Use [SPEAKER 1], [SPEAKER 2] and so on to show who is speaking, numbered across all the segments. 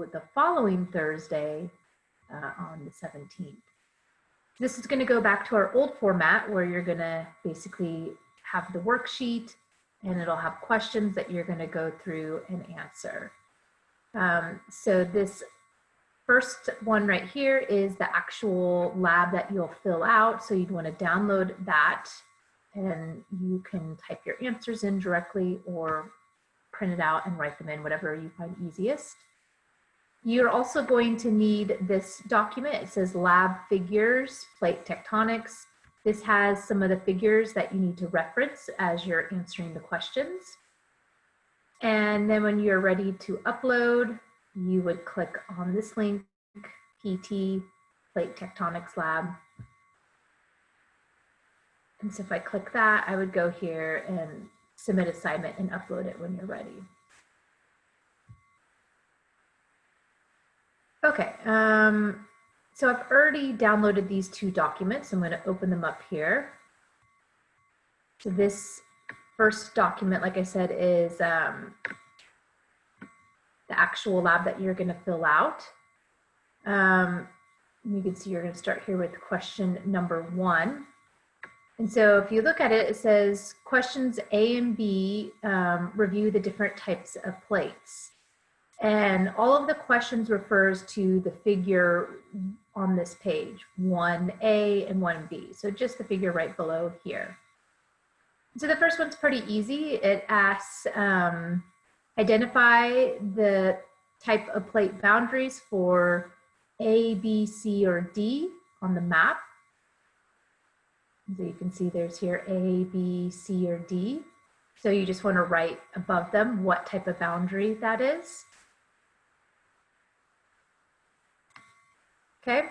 [SPEAKER 1] to the following Thursday on the 17th. This is going to go back to our old format where you're going to basically have the worksheet and it'll have questions that you're going to go through and answer. So this first one right here is the actual lab that you'll fill out. So you'd want to download that and you can type your answers in directly or print it out and write them in, whatever you find easiest. You're also going to need this document. It says Lab Figures, Plate Tectonics. This has some of the figures that you need to reference as you're answering the questions. And then when you're ready to upload, you would click on this link, PT Plate Tectonics Lab. And so if I click that, I would go here and submit assignment and upload it when you're ready. Okay, so I've already downloaded these two documents. I'm going to open them up here. So this first document, like I said, is the actual lab that you're going to fill out. You can see you're going to start here with question number 1. And so if you look at it, it says questions A and B review the different types of plates. And all of the questions refers to the figure on this page, 1A and 1B. So just the figure right below here. So the first one's pretty easy. It asks, identify the type of plate boundaries for A, B, C, or D on the map. So you can see there's here A, B, C, or D. So you just want to write above them what type of boundary that is. Okay,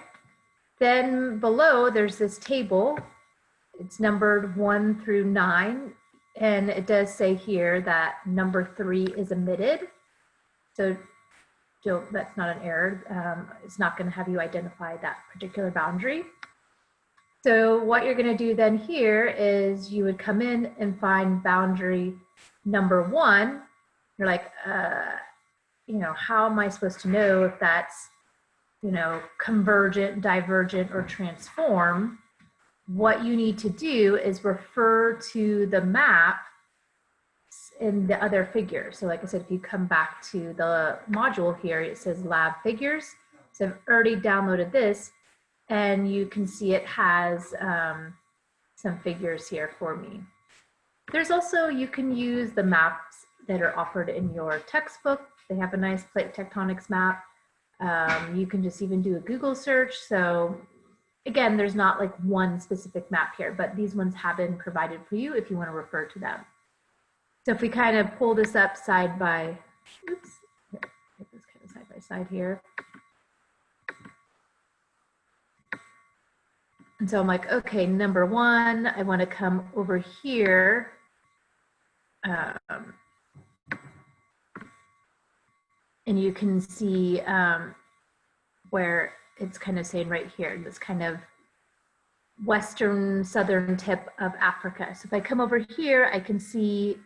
[SPEAKER 1] then below there's this table. It's numbered 1 through 9, and it does say here that number 3 is omitted. So that's not an error. It's not going to have you identify that particular boundary. So what you're going to do then here is you would come in and find boundary number 1. You're like, you know, how am I supposed to know if that's, you know, convergent, divergent, or transform? What you need to do is refer to the map in the other figure. So like I said, if you come back to the module here, it says Lab Figures. So I've already downloaded this, and you can see it has some figures here for me. There's also, you can use the maps that are offered in your textbook. They have a nice plate tectonics map. You can just even do a Google search. So again, there's not like one specific map here, but these ones have been provided for you if you want to refer to them. So if we kind of pull this up side by, oops, put this kind of side by side here. And so I'm like, okay, number 1, I want to come over here. And you can see where it's kind of saying right here, this kind of western southern tip of Africa. So if I come over here, I can see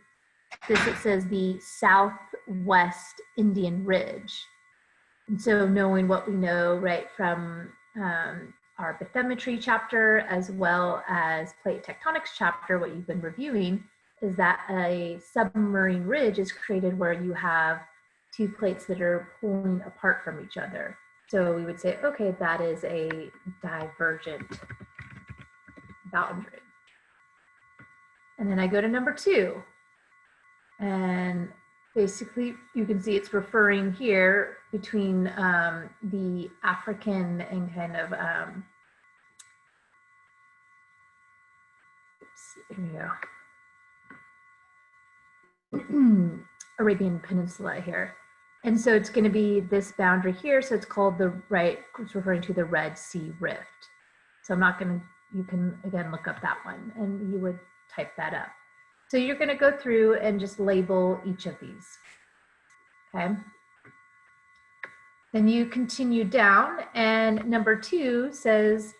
[SPEAKER 1] this, it says the Southwest Indian Ridge. And so knowing what we know right from our bathymetry chapter, as well as plate tectonics chapter, what you've been reviewing, is that a submarine ridge is created where you have 2 plates that are pulling apart from each other. So we would say, okay, that is a divergent boundary. And then I go to number 2. And basically you can see it's referring here between the African and kind of, oops, here we go. Arabian Peninsula here. And so it's going to be this boundary here. So it's called the it's referring to the Red Sea Rift. So I'm not going to, you can again look up that one and you would type that up. So you're going to go through and just label each of these. Okay. Then you continue down, and number 2 says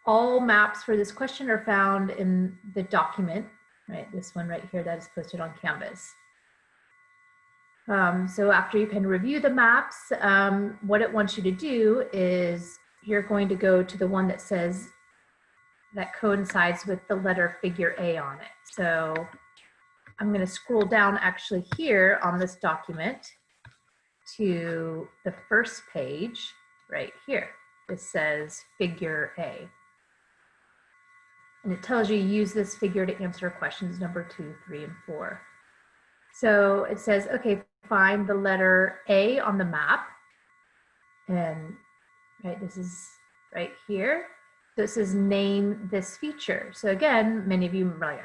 [SPEAKER 1] all maps for this question are found in the document, right? This one right here that is posted on Canvas. So after you can review the maps, what it wants you to do is you're going to go to the one that says that coincides with the letter figure A on it. So I'm going to scroll down actually here on this document to the first page right here. It says figure A. And it tells you use this figure to answer questions number 2, 3, and 4. So it says, okay, find the letter A on the map. And right, this is right here. So it says name this feature. So again, many of you are like,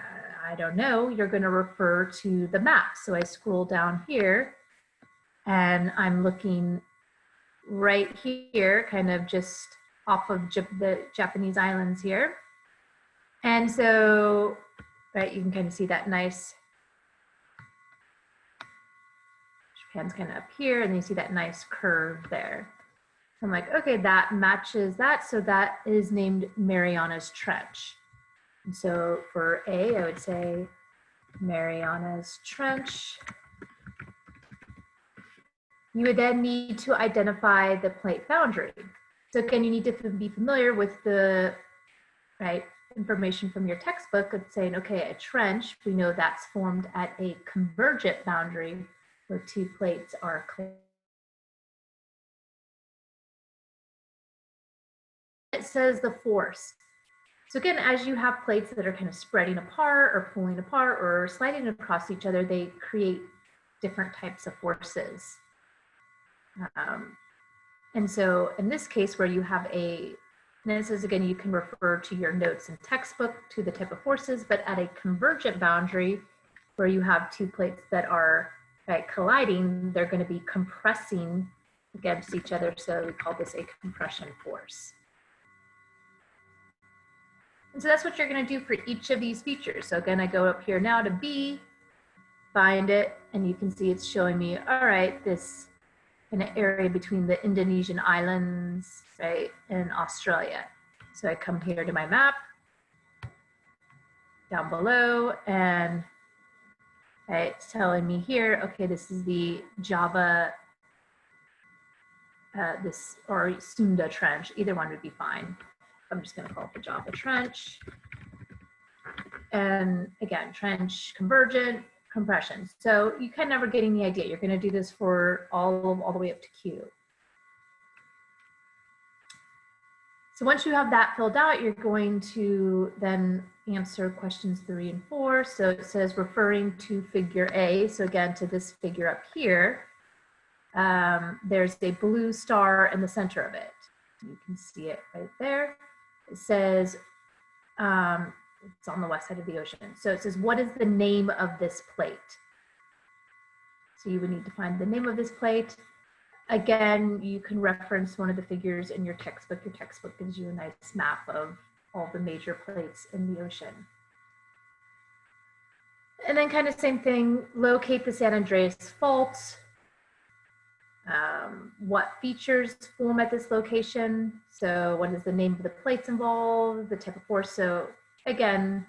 [SPEAKER 1] I don't know, you're going to refer to the map. So I scroll down here and I'm looking right here, kind of just off of the Japanese islands here. And so, right, you can kind of see that nice, Japan's kind of up here, and you see that nice curve there. So I'm like, okay, that matches that. So that is named Mariana's Trench. And so for A, I would say Mariana's Trench. You would then need to identify the plate boundary. So again, you need to be familiar with the right information from your textbook of saying, okay, a trench, we know that's formed at a convergent boundary where two plates are colliding. It says the force. So again, as you have plates that are kind of spreading apart or pulling apart or sliding across each other, they create different types of forces. And so in this case where you have and this is again, you can refer to your notes and textbook to the type of forces, but at a convergent boundary where you have two plates that are colliding, they're going to be compressing against each other. So we call this a compression force. And so that's what you're going to do for each of these features. So again, I go up here now to B, find it, and you can see it's showing me, all right, this kind of area between the Indonesian islands, right, and Australia. So I come here to my map down below, and it's telling me here, okay, this is the Java, or Sunda Trench. Either one would be fine. I'm just going to call it the Java Trench. And again, trench, convergent, compression. So you kind of are getting the idea. You're going to do this for all the way up to Q. So once you have that filled out, you're going to then answer questions 3 and 4. So it says referring to figure A. So again, to this figure up here, there's a blue star in the center of it. You can see it right there. It says, it's on the west side of the ocean. So it says, what is the name of this plate? So you would need to find the name of this plate. Again, you can reference one of the figures in your textbook. Your textbook gives you a nice map of all the major plates in the ocean. And then kind of same thing, locate the San Andreas Fault. What features form at this location? So what is the name of the plates involved, the type of force? So again,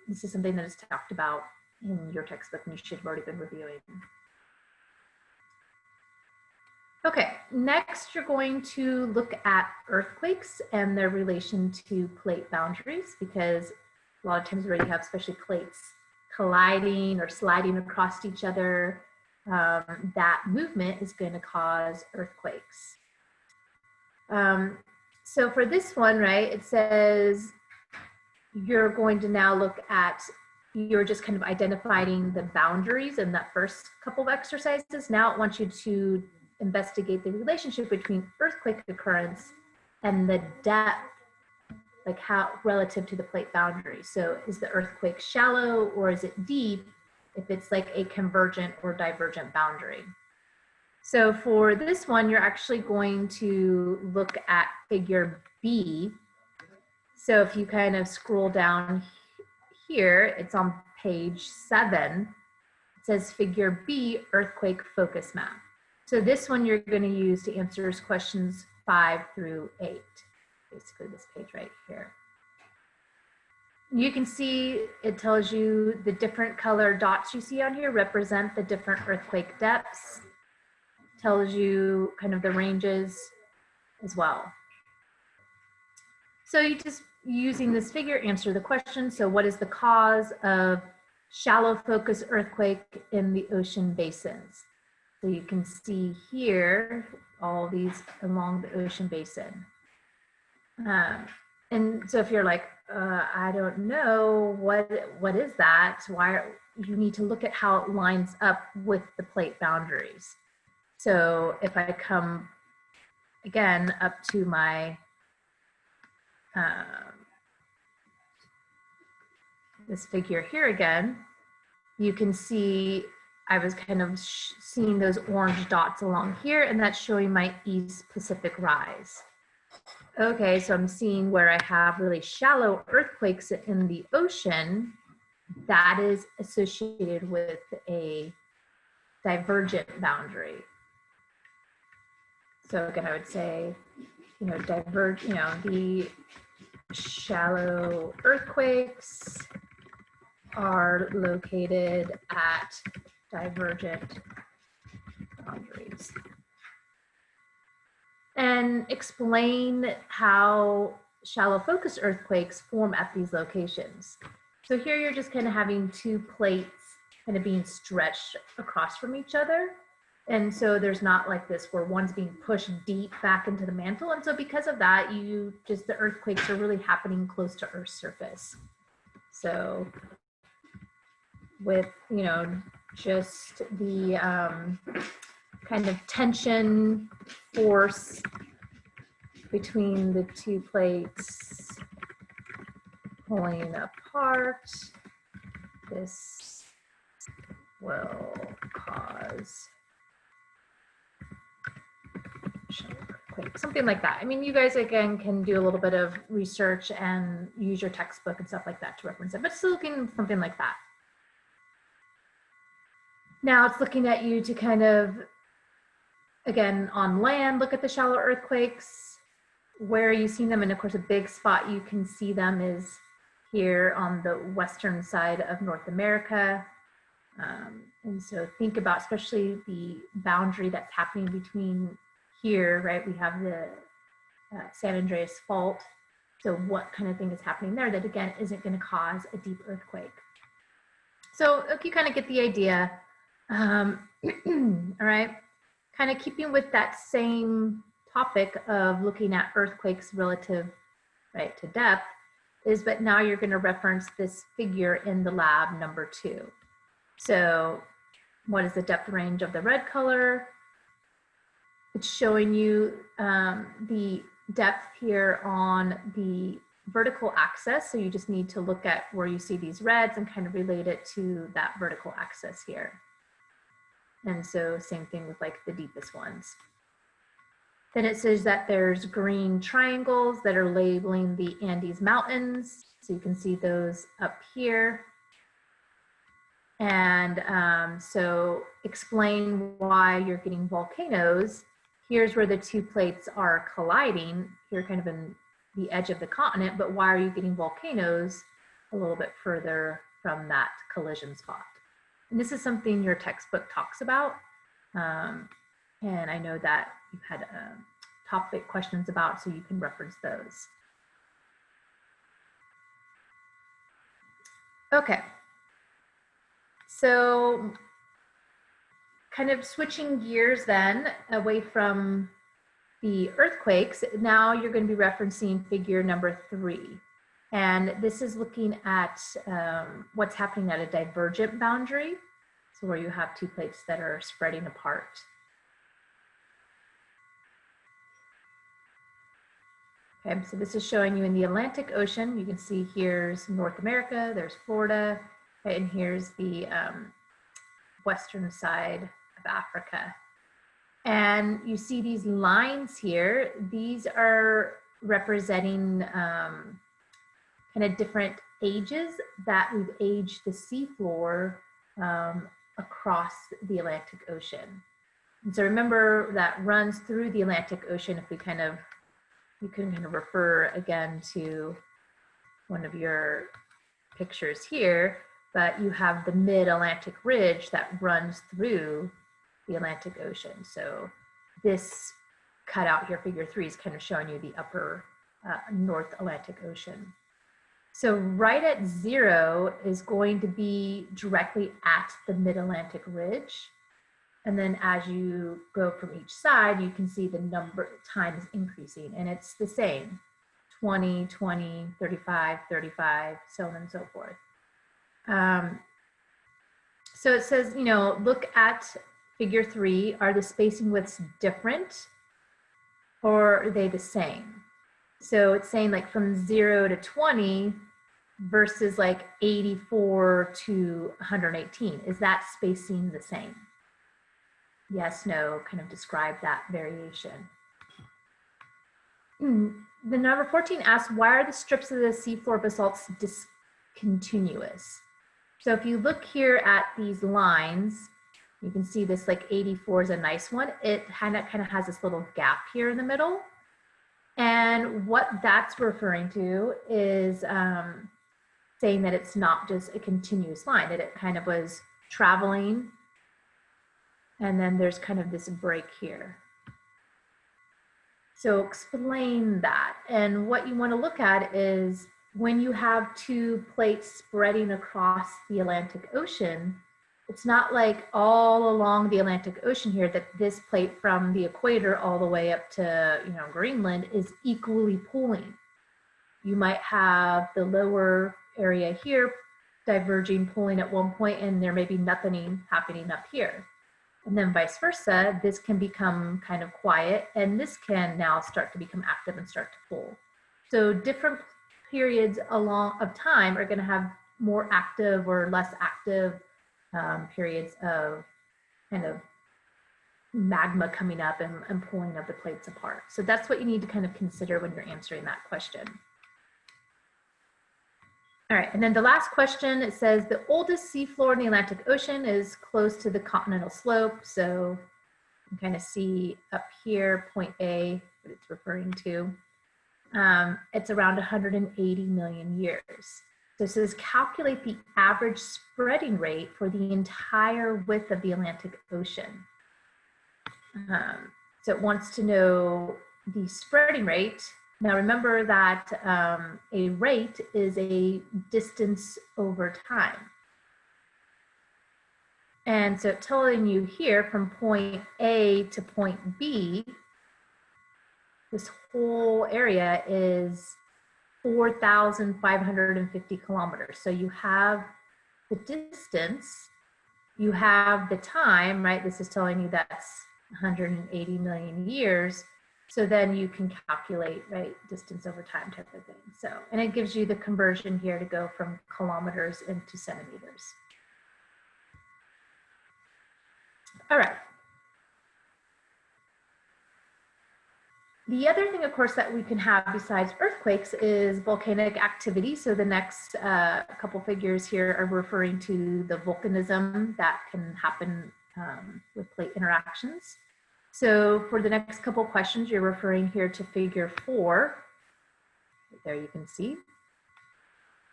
[SPEAKER 1] this is something that is talked about in your textbook and you should have already been reviewing. Okay, next you're going to look at earthquakes and their relation to plate boundaries, because a lot of times where you have especially plates colliding or sliding across each other, that movement is going to cause earthquakes. So for this one, right, it says you're going to now look at, you're just kind of identifying the boundaries in that first couple of exercises. Now it wants you to investigate the relationship between earthquake occurrence and the depth, like how relative to the plate boundary. So is the earthquake shallow or is it deep if it's like a convergent or divergent boundary? So for this one, you're actually going to look at figure B. So if you kind of scroll down here, it's on page 7. It says figure B, earthquake focus map. So this one you're going to use to answer questions 5 through 8, basically this page right here. You can see it tells you the different color dots you see on here represent the different earthquake depths. Tells you kind of the ranges as well. So you just, using this figure, answer the question. So what is the cause of shallow focus earthquake in the ocean basins? So you can see here, all these along the ocean basin. And so if you're like, I don't know, what is that? Why you need to look at how it lines up with the plate boundaries. So if I come again up to my this figure here again, you can see I was kind of seeing those orange dots along here, and that's showing my East Pacific rise. Okay, so I'm seeing where I have really shallow earthquakes in the ocean. That is associated with a divergent boundary. So again, I would say, the shallow earthquakes are located at divergent boundaries. And explain how shallow focus earthquakes form at these locations. So here you're just kind of having two plates kind of being stretched across from each other. And so there's not like this where one's being pushed deep back into the mantle. And so because of that, the earthquakes are really happening close to Earth's surface. So with, just the kind of tension force between the two plates pulling apart, this will cause earthquake, something like that. I mean, you guys again can do a little bit of research and use your textbook and stuff like that to reference it, but still looking something like that. Now it's looking at you to kind of, again, on land, look at the shallow earthquakes. Where are you seeing them? And of course, a big spot you can see them is here on the western side of North America. And so think about especially the boundary that's happening between here, right? We have the San Andreas Fault. So what kind of thing is happening there that again isn't going to cause a deep earthquake? So you kind of get the idea. All right, kind of keeping with that same topic of looking at earthquakes relative, right, to depth, but now you're going to reference this figure in the lab number 2. So what is the depth range of the red color? It's showing you the depth here on the vertical axis. So you just need to look at where you see these reds and kind of relate it to that vertical axis here. And so same thing with like the deepest ones. Then it says that there's green triangles that are labeling the Andes Mountains. So you can see those up here. And so explain why you're getting volcanoes. Here's where the two plates are colliding. Here kind of in the edge of the continent, but why are you getting volcanoes a little bit further from that collision spot? And this is something your textbook talks about. And I know that you've had topic questions about, so you can reference those. Okay. So kind of switching gears then away from the earthquakes, now you're going to be referencing figure number 3. And this is looking at what's happening at a divergent boundary. So where you have two plates that are spreading apart. Okay, so this is showing you in the Atlantic Ocean. You can see here's North America, there's Florida, okay, and here's the western side of Africa. And you see these lines here. These are representing kind of different ages that we've aged the seafloor across the Atlantic Ocean. And so remember that runs through the Atlantic Ocean. If we you can kind of refer again to one of your pictures here, but you have the mid-Atlantic ridge that runs through the Atlantic Ocean. So this cutout here, figure 3, is kind of showing you the upper North Atlantic Ocean. So right at 0 is going to be directly at the mid-Atlantic ridge. And then as you go from each side, you can see the number time is increasing, and it's the same, 20, 20, 35, 35, so on and so forth. So it says, you know, look at figure 3. Are the spacing widths different, or are they the same? So it's saying like from 0 to 20 versus like 84 to 118. Is that spacing the same? Yes, no, kind of describe that variation. The number 14 asks, why are the strips of the seafloor basalts discontinuous? So if you look here at these lines, you can see this like 84 is a nice one. It kind of has this little gap here in the middle. And what that's referring to is saying that it's not just a continuous line, that it kind of was traveling. And then there's kind of this break here. So explain that. And what you want to look at is when you have two plates spreading across the Atlantic Ocean, it's not like all along the Atlantic Ocean here that this plate from the equator all the way up to, you know, Greenland is equally pulling. You might have the lower area here diverging, pulling at one point, and there may be nothing happening up here. And then vice versa, this can become kind of quiet, and this can now start to become active and start to pull. So different periods of time are going to have more active or less active periods of kind of magma coming up and pulling of the plates apart. So that's what you need to kind of consider when you're answering that question. All right, and then the last question, it says the oldest seafloor in the Atlantic Ocean is close to the continental slope. So you can kind of see up here, point A, what it's referring to. It's around 180 million years. So it says calculate the average spreading rate for the entire width of the Atlantic Ocean. So it wants to know the spreading rate. Now remember that a rate is a distance over time. And so it's telling you here from point A to point B, this whole area is 4,550 kilometers. So you have the distance, you have the time, right? This is telling you that's 180 million years. So then you can calculate, right, distance over time type of thing. So, and it gives you the conversion here to go from kilometers into centimeters. All right. The other thing, of course, that we can have besides earthquakes is volcanic activity. So the next couple figures here are referring to the volcanism that can happen with plate interactions. So for the next couple questions, you're referring here to figure 4. There you can see.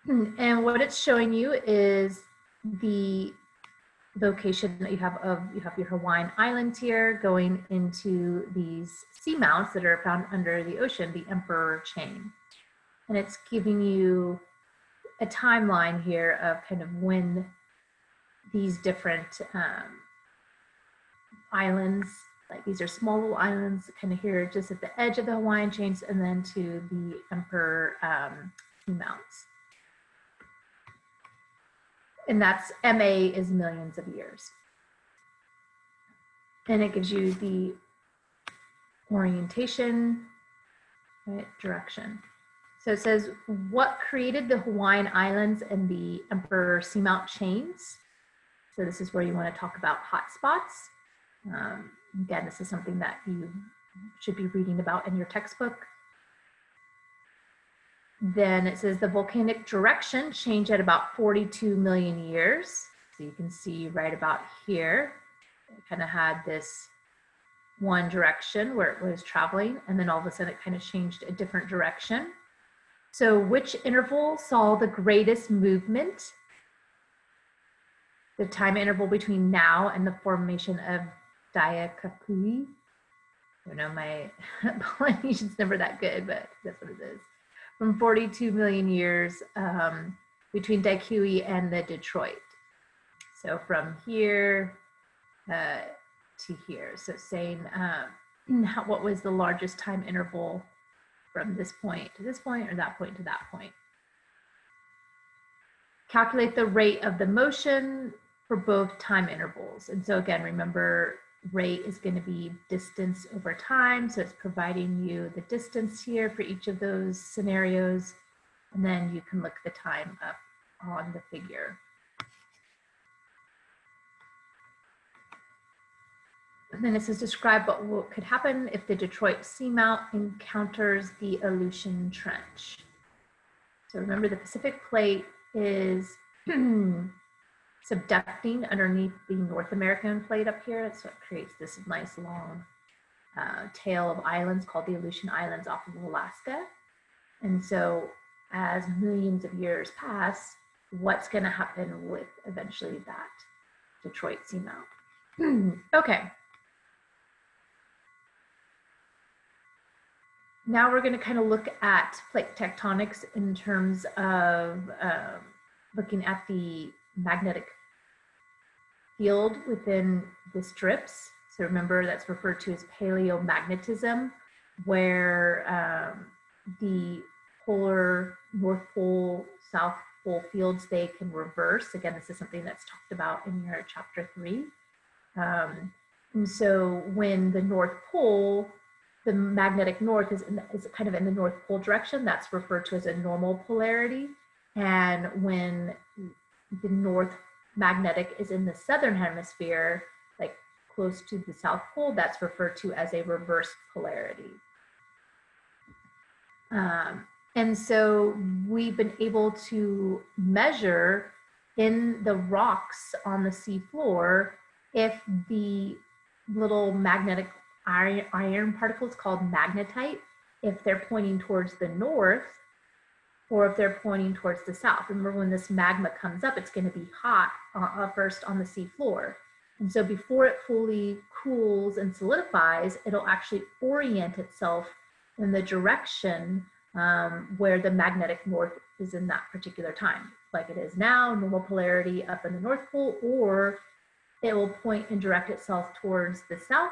[SPEAKER 1] And what it's showing you is the location that you have your Hawaiian Islands here going into these seamounts that are found under the ocean, the Emperor Chain. And it's giving you a timeline here of kind of when these different islands, like these are small little islands kind of here just at the edge of the Hawaiian Chains, and then to the Emperor seamounts. And that's MA is millions of years. And it gives you the orientation, right, direction. So it says, what created the Hawaiian Islands and the Emperor Seamount Chains? So this is where you want to talk about hotspots. Again, this is something that you should be reading about in your textbook. Then it says the volcanic direction changed at about 42 million years. So you can see right about here, it kind of had this one direction where it was traveling, and then all of a sudden it kind of changed a different direction. So which interval saw the greatest movement? The time interval between now and the formation of Diakakui. I don't know, my Polynesian's never that good, but that's what it is. From 42 million years between Daikui and the Detroit. So from here to here. So saying what was the largest time interval from this point to this point, or that point to that point. Calculate the rate of the motion for both time intervals. And so again, remember, rate is going to be distance over time. So it's providing you the distance here for each of those scenarios. And then you can look the time up on the figure. And then it says describe what could happen if the Detroit seamount encounters the Aleutian Trench. So remember, the Pacific Plate is subducting underneath the North American plate up here. That's what creates this nice long tail of islands called the Aleutian Islands off of Alaska. And so as millions of years pass, what's going to happen with eventually that Detroit seamount? Okay. Now we're going to kind of look at plate tectonics in terms of looking at the magnetic field within the strips. So remember, that's referred to as paleomagnetism, where the polar North Pole, South Pole fields, they can reverse. Again, this is something that's talked about in your chapter 3. And so when the North Pole, the magnetic north is kind of in the North Pole direction, that's referred to as a normal polarity. And when the North magnetic is in the southern hemisphere, like close to the South Pole, that's referred to as a reverse polarity. And so we've been able to measure in the rocks on the sea floor if the little magnetic iron particles called magnetite, if they're pointing towards the north or if they're pointing towards the south. Remember, when this magma comes up, it's going to be hot first on the sea floor. And so before it fully cools and solidifies, it'll actually orient itself in the direction where the magnetic north is in that particular time, like it is now, normal polarity up in the North Pole, or it will point and direct itself towards the South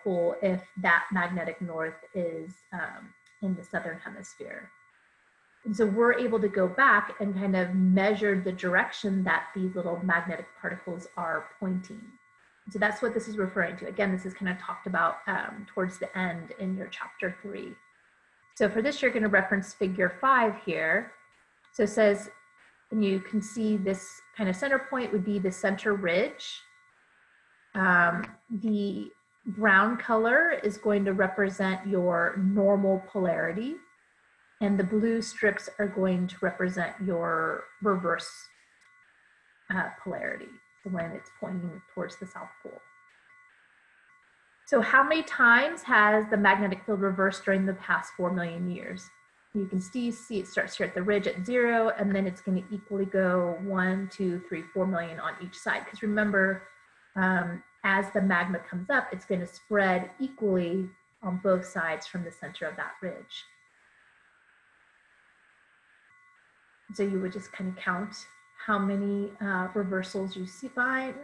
[SPEAKER 1] Pole if that magnetic north is in the southern hemisphere. And so we're able to go back and kind of measure the direction that these little magnetic particles are pointing. So that's what this is referring to. Again, this is kind of talked about towards the end in your chapter 3. So for this, you're going to reference figure 5 here. So it says, and you can see this kind of center point would be the center ridge. The brown color is going to represent your normal polarity, and the blue strips are going to represent your reverse polarity, when it's pointing towards the South Pole. So how many times has the magnetic field reversed during the past 4 million years? You can see it starts here at the ridge at 0, and then it's going to equally go 1, 2, 3, 4 million on each side. Because remember, as the magma comes up, it's going to spread equally on both sides from the center of that ridge. So you would just kind of count how many reversals you find.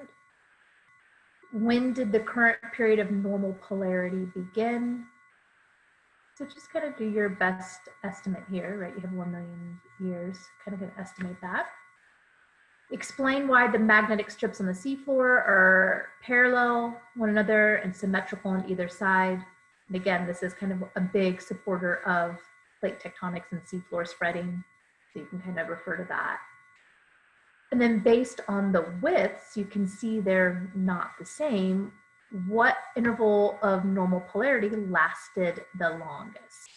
[SPEAKER 1] When did the current period of normal polarity begin? So just kind of do your best estimate here, right? You have 1 million years, kind of going to estimate that. Explain why the magnetic strips on the seafloor are parallel one another and symmetrical on either side. And again, this is kind of a big supporter of plate tectonics and seafloor spreading. So you can kind of refer to that. And then based on the widths, you can see they're not the same. What interval of normal polarity lasted the longest?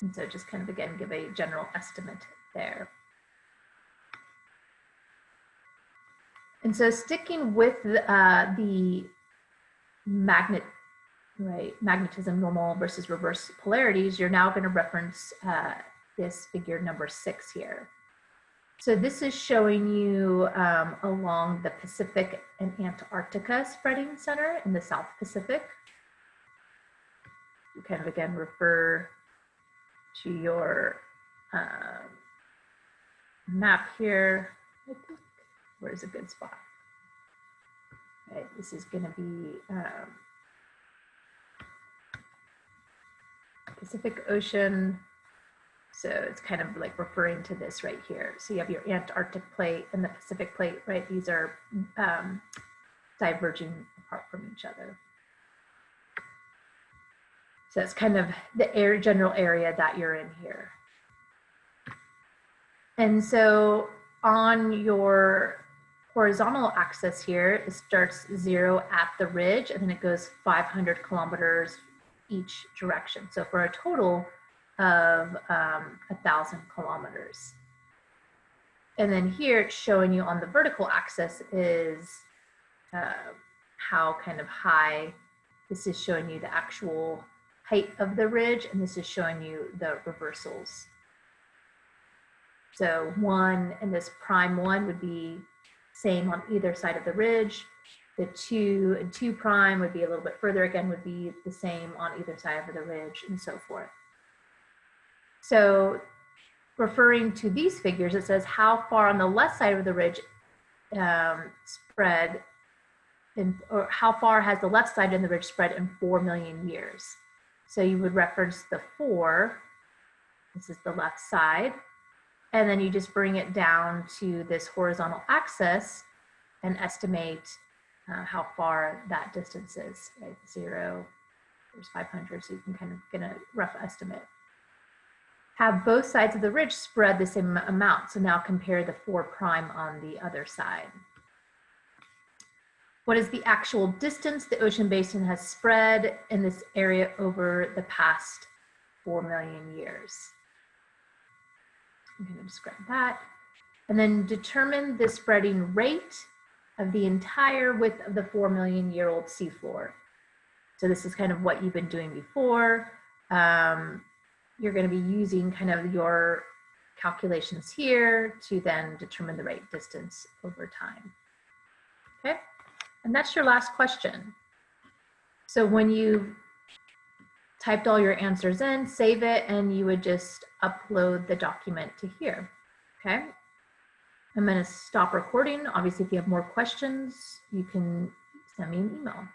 [SPEAKER 1] And so just kind of, again, give a general estimate there. And so sticking with the right, magnetism, normal versus reverse polarities, you're now going to reference this figure number 6 here. So this is showing you along the Pacific and Antarctica spreading center in the South Pacific. You kind of again refer to your map here. I think, where's a good spot? Right, this is going to be Pacific Ocean. So it's kind of like referring to this right here. So you have your Antarctic plate and the Pacific plate, right? These are diverging apart from each other. So it's kind of the general area that you're in here. And so on your horizontal axis here, it starts 0 at the ridge, and then it goes 500 kilometers each direction. So for a total of 1,000 kilometers. And then here it's showing you on the vertical axis is how kind of high, this is showing you the actual height of the ridge, and this is showing you the reversals. So 1 and this prime 1 would be same on either side of the ridge. The 2 and 2 prime would be a little bit further, again, would be the same on either side of the ridge, and so forth. So referring to these figures, it says how far on the left side of the ridge spread, or how far has the left side of the ridge spread in 4 million years. So you would reference the 4, this is the left side, and then you just bring it down to this horizontal axis and estimate how far that distance is, right? 0, there's 500, so you can kind of get a rough estimate. Have both sides of the ridge spread the same amount. So now compare the 4 prime on the other side. What is the actual distance the ocean basin has spread in this area over the past 4 million years? I'm going to describe that. And then determine the spreading rate of the entire width of the 4 million year old seafloor. So this is kind of what you've been doing before. You're going to be using kind of your calculations here to then determine the rate distance over time. Okay, and that's your last question. So when you've typed all your answers in, save it, and you would just upload the document to here. Okay, I'm going to stop recording. Obviously, if you have more questions, you can send me an email.